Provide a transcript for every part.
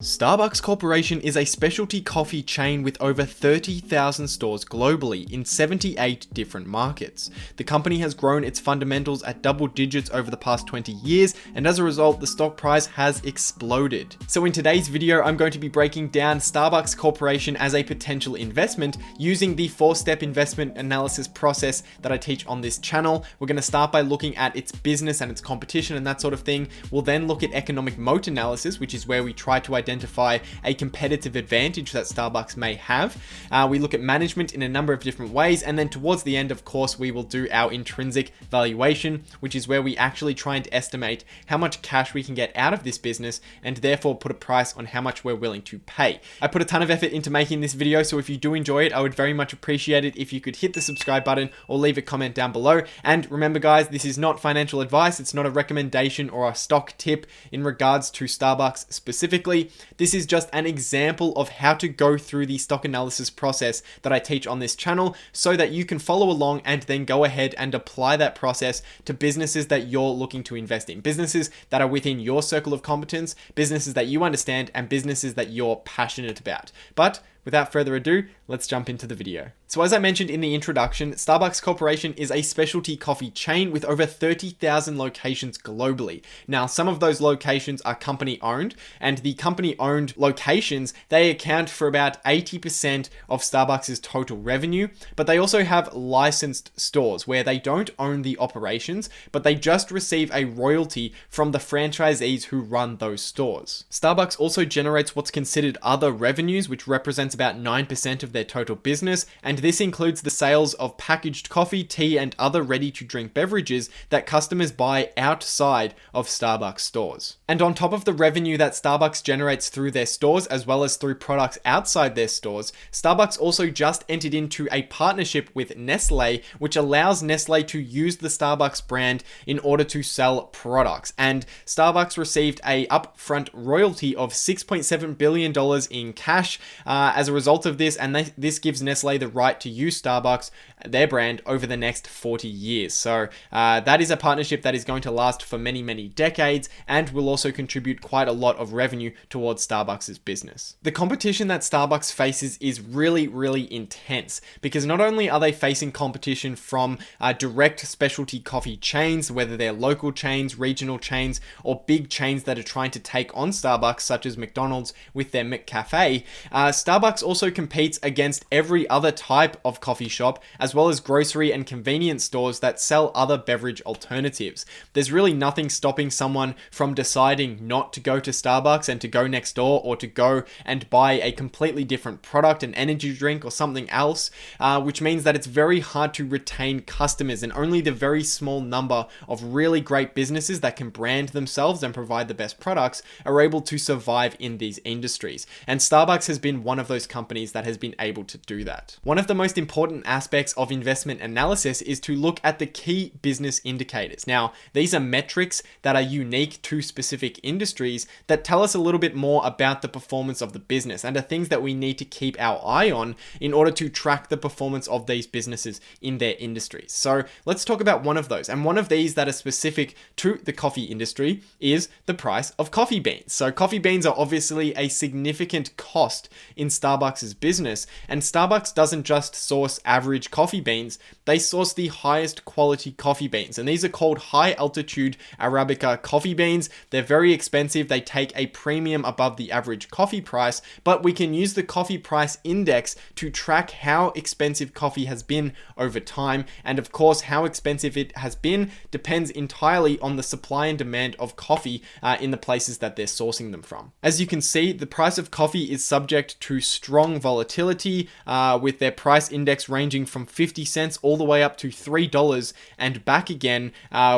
Starbucks Corporation is a specialty coffee chain with over 30,000 stores globally in 78 different markets. The company has grown its fundamentals at double digits over the past 20 years, and as a result, the stock price has exploded. So in today's video, I'm going to be breaking down Starbucks Corporation as a potential investment using the 4-step investment analysis process that I teach on this channel. We're going to start by looking at its business and its competition and that sort of thing. We'll then look at economic moat analysis, which is where we try to identify a competitive advantage that Starbucks may have. We look at management in a number of different ways, and then towards the end, of course, we will do our intrinsic valuation, which is where we actually try and estimate how much cash we can get out of this business and therefore put a price on how much we're willing to pay. I put a ton of effort into making this video, so if you do enjoy it, I would very much appreciate it if you could hit the subscribe button or leave a comment down below. And remember guys, this is not financial advice, it's not a recommendation or a stock tip in regards to Starbucks specifically. This is just an example of how to go through the stock analysis process that I teach on this channel so that you can follow along and then go ahead and apply that process to businesses that you're looking to invest in. Businesses that are within your circle of competence, businesses that you understand, and businesses that you're passionate about. But without further ado, let's jump into the video. So as I mentioned in the introduction, Starbucks Corporation is a specialty coffee chain with over 30,000 locations globally. Now, some of those locations are company owned, and the company owned locations, they account for about 80% of Starbucks' total revenue, but they also have licensed stores where they don't own the operations, but they just receive a royalty from the franchisees who run those stores. Starbucks also generates what's considered other revenues, which represents about 9% of their total business, and this includes the sales of packaged coffee, tea, and other ready-to-drink beverages that customers buy outside of Starbucks stores. And on top of the revenue that Starbucks generates through their stores as well as through products outside their stores, Starbucks also just entered into a partnership with Nestle, which allows Nestle to use the Starbucks brand in order to sell products. And Starbucks received a upfront royalty of $6.7 billion in cash as a result of this, and this gives Nestle the right to use Starbucks, their brand, over the next 40 years. So that is a partnership that is going to last for many, many decades and will also contribute quite a lot of revenue towards Starbucks' business. The competition that Starbucks faces is really, really intense because not only are they facing competition from direct specialty coffee chains, whether they're local chains, regional chains, or big chains that are trying to take on Starbucks, such as McDonald's with their McCafe, Starbucks also competes against every other type of coffee shop, as well as grocery and convenience stores that sell other beverage alternatives. There's really nothing stopping someone from deciding not to go to Starbucks and to go next door, or to go and buy a completely different product, an energy drink or something else, which means that it's very hard to retain customers, and only the very small number of really great businesses that can brand themselves and provide the best products are able to survive in these industries. And Starbucks has been one of those companies that has been able to do that. One of the most important aspects of investment analysis is to look at the key business indicators. Now, these are metrics that are unique to specific industries that tell us a little bit more about the performance of the business, and are things that we need to keep our eye on in order to track the performance of these businesses in their industries. So let's talk about one of those. And one of these that are specific to the coffee industry is the price of coffee beans. So coffee beans are obviously a significant cost in Starbucks' business, and Starbucks doesn't just source average coffee beans, they source the highest quality coffee beans, and these are called high altitude Arabica coffee beans. They're very expensive, they take a premium above the average coffee price, but we can use the coffee price index to track how expensive coffee has been over time, and of course how expensive it has been depends entirely on the supply and demand of coffee in the places that they're sourcing them from. As you can see, the price of coffee is subject to strong volatility, with their price index ranging from 50 cents all the way up to $3 and back again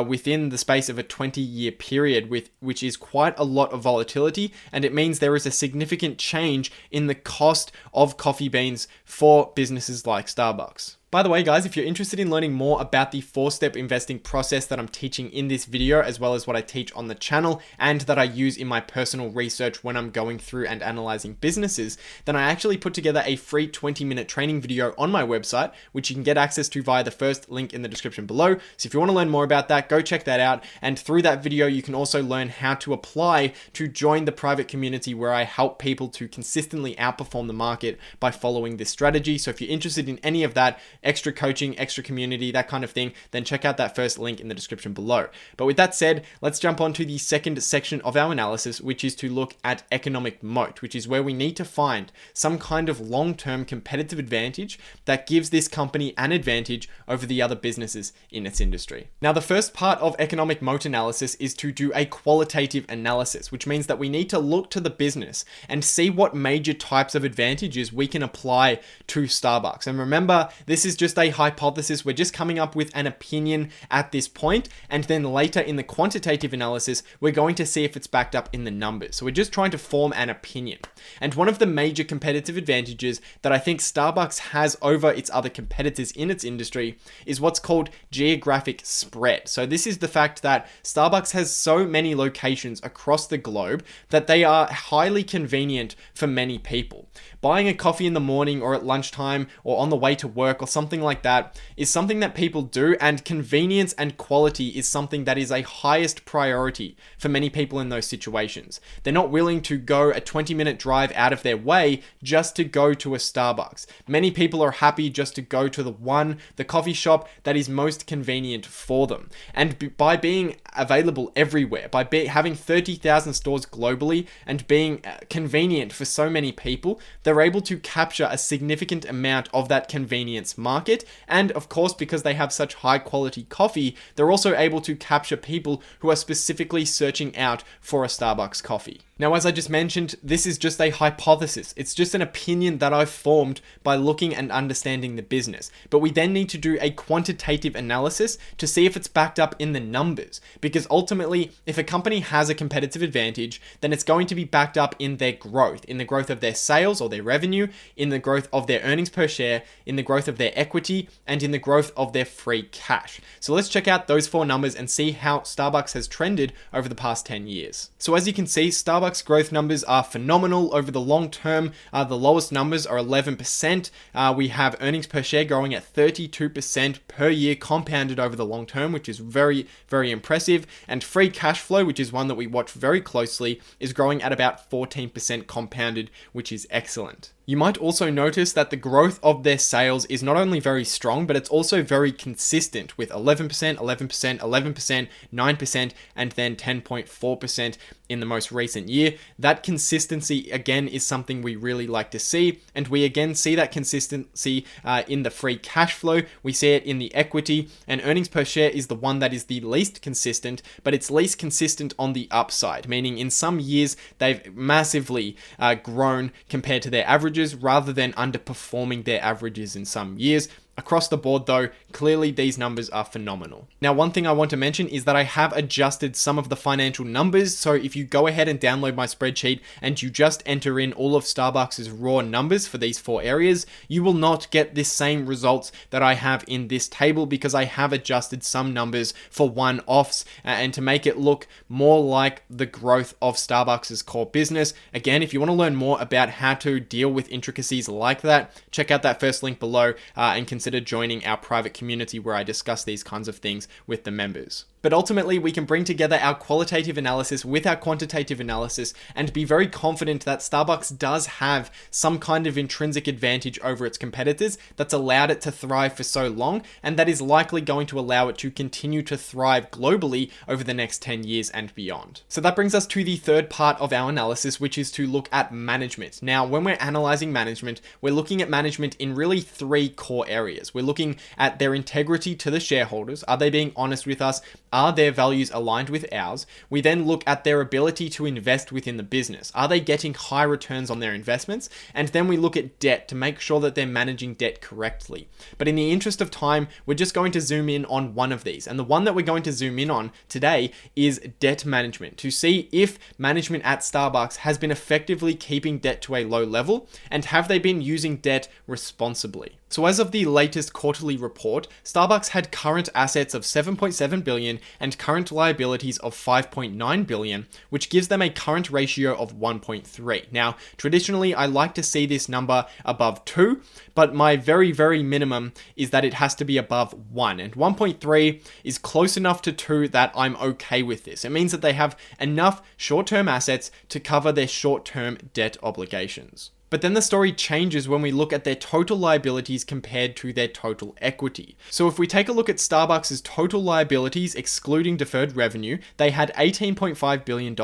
within the space of a 20-year period, which is quite a lot of volatility, and it means there is a significant change in the cost of coffee beans for businesses like Starbucks. By the way, guys, if you're interested in learning more about the 4-step investing process that I'm teaching in this video, as well as what I teach on the channel and that I use in my personal research when I'm going through and analyzing businesses, then I actually put together a free 20-minute training video on my website, which you can get access to via the first link in the description below. So if you want to learn more about that, go check that out. And through that video, you can also learn how to apply to join the private community where I help people to consistently outperform the market by following this strategy. So if you're interested in any of that, extra coaching, extra community, that kind of thing, then check out that first link in the description below. But with that said, let's jump on to the second section of our analysis, which is to look at economic moat, which is where we need to find some kind of long-term competitive advantage that gives this company an advantage over the other businesses in its industry. Now, the first part of economic moat analysis is to do a qualitative analysis, which means that we need to look to the business and see what major types of advantages we can apply to Starbucks. And remember, this is just a hypothesis. We're just coming up with an opinion at this point, and then later in the quantitative analysis, we're going to see if it's backed up in the numbers. So we're just trying to form an opinion. And one of the major competitive advantages that I think Starbucks has over its other competitors in its industry is what's called geographic spread. So this is the fact that Starbucks has so many locations across the globe that they are highly convenient for many people. Buying a coffee in the morning or at lunchtime or on the way to work or something like that is something that people do, and convenience and quality is something that is a highest priority for many people in those situations. They're not willing to go a 20-minute drive out of their way just to go to a Starbucks. Many people are happy just to go to the coffee shop that is most convenient for them. And by being available everywhere, by having 30,000 stores globally and being convenient for so many people, they're able to capture a significant amount of that convenience market. And of course, because they have such high quality coffee, they're also able to capture people who are specifically searching out for a Starbucks coffee. Now, as I just mentioned, this is just a hypothesis. It's just an opinion that I've formed by looking and understanding the business. But we then need to do a quantitative analysis to see if it's backed up in the numbers. Because ultimately, if a company has a competitive advantage, then it's going to be backed up in their growth, in the growth of their sales or their revenue, in the growth of their earnings per share, in the growth of their equity, and in the growth of their free cash. So let's check out those 4 numbers and see how Starbucks has trended over the past 10 years. So as you can see, Starbucks growth numbers are phenomenal over the long term. The lowest numbers are 11%. We have earnings per share growing at 32% per year compounded over the long term, which is very, very impressive. And free cash flow, which is one that we watch very closely, is growing at about 14% compounded, which is excellent. You might also notice that the growth of their sales is not only very strong, but it's also very consistent with 11%, 11%, 11%, 9%, and then 10.4% in the most recent year. That consistency, again, is something we really like to see. And we again see that consistency in the free cash flow. We see it in the equity, and earnings per share is the one that is the least consistent, but it's least consistent on the upside, meaning in some years they've massively grown compared to their averages, rather than underperforming their averages in some years. Across the board though, clearly these numbers are phenomenal. Now, one thing I want to mention is that I have adjusted some of the financial numbers. So if you go ahead and download my spreadsheet and you just enter in all of Starbucks' raw numbers for these 4 areas, you will not get the same results that I have in this table, because I have adjusted some numbers for one-offs and to make it look more like the growth of Starbucks' core business. Again, if you want to learn more about how to deal with intricacies like that, check out that first link below and consider joining our private community where I discuss these kinds of things with the members. But ultimately, we can bring together our qualitative analysis with our quantitative analysis and be very confident that Starbucks does have some kind of intrinsic advantage over its competitors that's allowed it to thrive for so long, and that is likely going to allow it to continue to thrive globally over the next 10 years and beyond. So that brings us to the third part of our analysis, which is to look at management. Now, when we're analyzing management, we're looking at management in really 3 core areas. We're looking at their integrity to the shareholders. Are they being honest with us? Are their values aligned with ours? We then look at their ability to invest within the business. Are they getting high returns on their investments? And then we look at debt to make sure that they're managing debt correctly. But in the interest of time, we're just going to zoom in on one of these. And the one that we're going to zoom in on today is debt management, to see if management at Starbucks has been effectively keeping debt to a low level, and have they been using debt responsibly. So as of the latest quarterly report, Starbucks had current assets of $7.7 billion and current liabilities of $5.9 billion, which gives them a current ratio of 1.3. Now, traditionally, I like to see this number above 2, but my very, very minimum is that it has to be above 1. And 1.3 is close enough to 2 that I'm okay with this. It means that they have enough short-term assets to cover their short-term debt obligations. But then the story changes when we look at their total liabilities compared to their total equity. So if we take a look at Starbucks' total liabilities excluding deferred revenue, they had $18.5 billion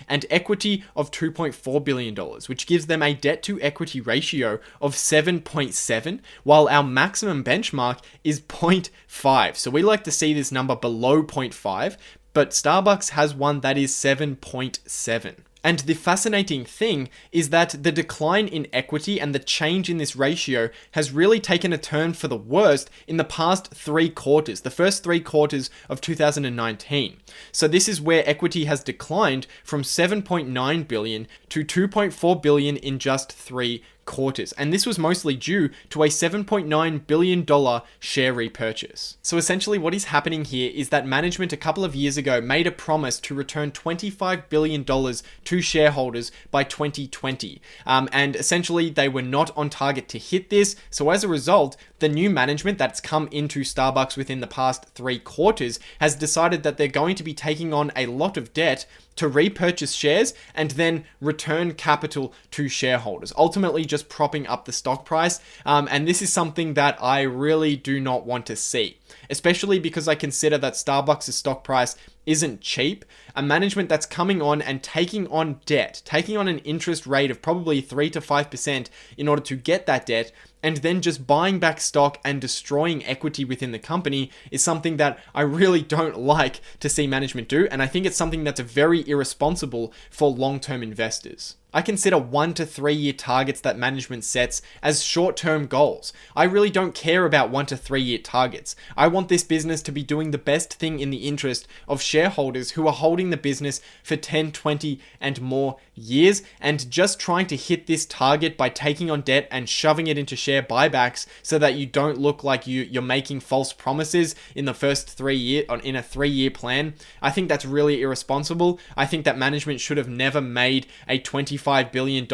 and equity of $2.4 billion, which gives them a debt to equity ratio of 7.7, while our maximum benchmark is 0.5. So we like to see this number below 0.5, but Starbucks has one that is 7.7. And the fascinating thing is that the decline in equity and the change in this ratio has really taken a turn for the worst in the past 3 quarters, the first 3 quarters of 2019. So this is where equity has declined from 7.9 billion to 2.4 billion in just 3 quarters, and this was mostly due to a $7.9 billion share repurchase. So essentially what is happening here is that management a couple of years ago made a promise to return $25 billion to shareholders by 2020, and essentially they were not on target to hit this. So as a result, the new management that's come into Starbucks within the past 3 quarters has decided that they're going to be taking on a lot of debt to repurchase shares and then return capital to shareholders, ultimately just propping up the stock price. And this is something that I really do not want to see, especially because I consider that Starbucks' stock price isn't cheap. A management that's coming on and taking on debt, taking on an interest rate of probably 3 to 5% in order to get that debt, and then just buying back stock and destroying equity within the company is something that I really don't like to see management do. And I think it's something that's very irresponsible for long-term investors. I consider 1 to 3 year targets that management sets as short-term goals. I really don't care about 1 to 3 year targets. I want this business to be doing the best thing in the interest of shareholders who are holding the business for 10, 20 and more years, and just trying to hit this target by taking on debt and shoving it into share buybacks so that you don't look like you're making false promises in the first 3 year in a 3-year plan. I think that's really irresponsible. I think that management should have never made a $25 billion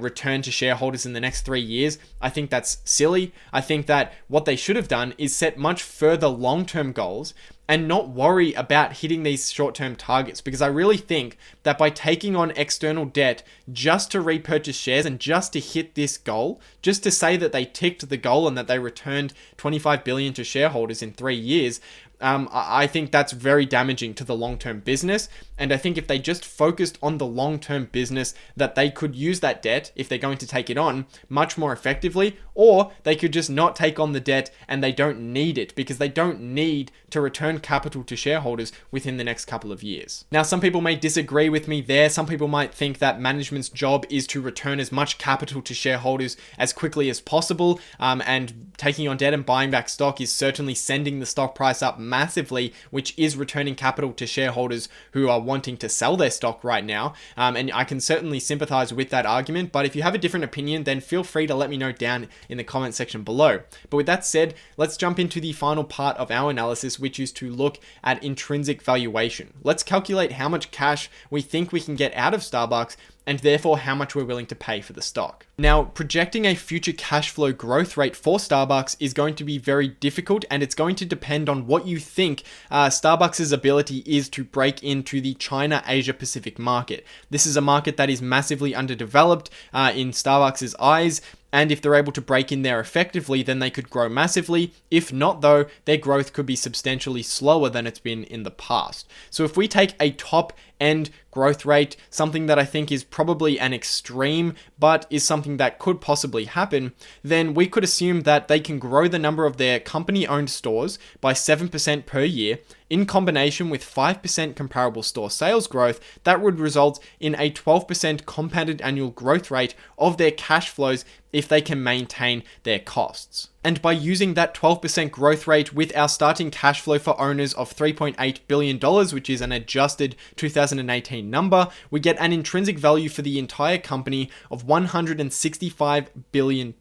return to shareholders in the next 3 years. I think that's silly. I think that what they should have done is set much further long-term goals and not worry about hitting these short-term targets, because I really think that by taking on external debt just to repurchase shares and just to hit this goal, just to say that they ticked the goal and that they returned $25 billion to shareholders in 3 years, I think that's very damaging to the long-term business. And I think if they just focused on the long-term business, that they could use that debt, if they're going to take it on, much more effectively, or they could just not take on the debt and they don't need it, because they don't need to return capital to shareholders within the next couple of years. Now, some people may disagree with me there. Some people might think that management's job is to return as much capital to shareholders as quickly as possible, and taking on debt and buying back stock is certainly sending the stock price up massively, which is returning capital to shareholders who are wanting to sell their stock right now. And I can certainly sympathize with that argument, but if you have a different opinion, then feel free to let me know down in the comment section below. But with that said, let's jump into the final part of our analysis, which is to look at intrinsic valuation. Let's calculate how much cash we think we can get out of Starbucks, and therefore how much we're willing to pay for the stock. Now, projecting a future cash flow growth rate for Starbucks is going to be very difficult, and it's going to depend on what you think Starbucks' ability is to break into the China Asia Pacific market. This is a market that is massively underdeveloped in Starbucks' eyes. And if they're able to break in there effectively, then they could grow massively. If not, though, their growth could be substantially slower than it's been in the past. So if we take a top end growth rate, something that I think is probably an extreme, but is something that could possibly happen, then we could assume that they can grow the number of their company-owned stores by 7% per year, in combination with 5% comparable store sales growth. That would result in a 12% compounded annual growth rate of their cash flows if they can maintain their costs. And by using that 12% growth rate with our starting cash flow for owners of $3.8 billion, which is an adjusted 2018 number, we get an intrinsic value for the entire company of $165 billion.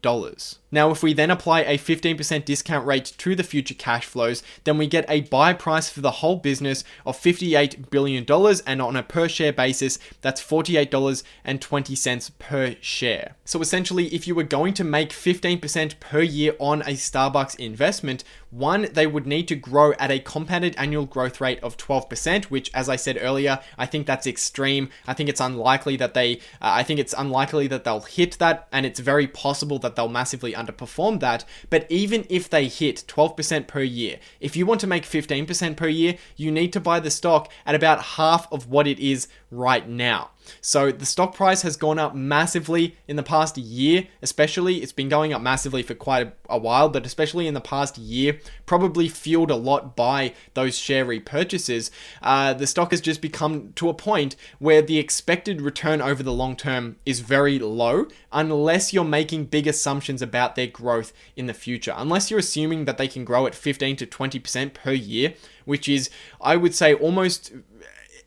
Now, if we then apply a 15% discount rate to the future cash flows, then we get a buy price for the whole business of $58 billion, and on a per share basis, that's $48.20 per share. So essentially, if you were going to make 15% per year on a Starbucks investment, one, they would need to grow at a compounded annual growth rate of 12%, which, as I said earlier, I think that's extreme. I think it's unlikely that they'll hit that, and it's very possible that they'll massively underperform that. But even if they hit 12% per year, if you want to make 15% per year, you need to buy the stock at about half of what it is right now. So the stock price has gone up massively in the past year, especially. It's been going up massively for quite a while, but especially in the past year, probably fueled a lot by those share repurchases. The stock has just become to a point where the expected return over the long term is very low, unless you're making big assumptions about their growth in the future. Unless you're assuming that they can grow at 15 to 20% per year, which is, I would say,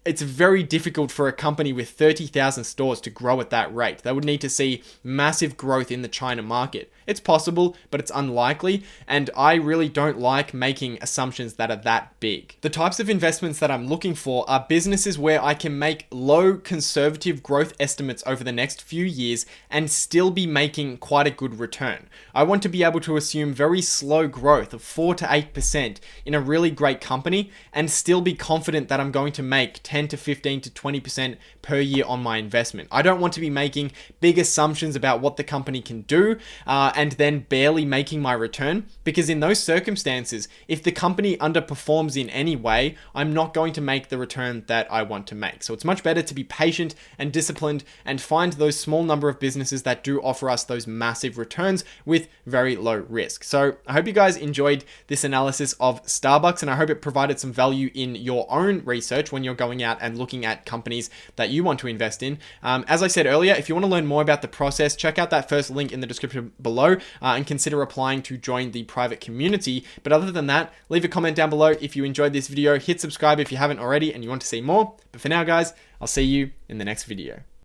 it's very difficult for a company with 30,000 stores to grow at that rate. They would need to see massive growth in the China market. It's possible, but it's unlikely, and I really don't like making assumptions that are that big. The types of investments that I'm looking for are businesses where I can make low conservative growth estimates over the next few years and still be making quite a good return. I want to be able to assume very slow growth of 4 to 8% in a really great company and still be confident that I'm going to make 10 to 15 to 20% per year on my investment. I don't want to be making big assumptions about what the company can do and then barely making my return, because in those circumstances, if the company underperforms in any way, I'm not going to make the return that I want to make. So it's much better to be patient and disciplined and find those small number of businesses that do offer us those massive returns with very low risk. So I hope you guys enjoyed this analysis of Starbucks, and I hope it provided some value in your own research when you're going out and looking at companies that you want to invest in. As I said earlier, if you want to learn more about the process, check out that first link in the description below and consider applying to join the private community. But other than that, leave a comment down below if you enjoyed this video. Hit subscribe if you haven't already and you want to see more. But for now, guys, I'll see you in the next video.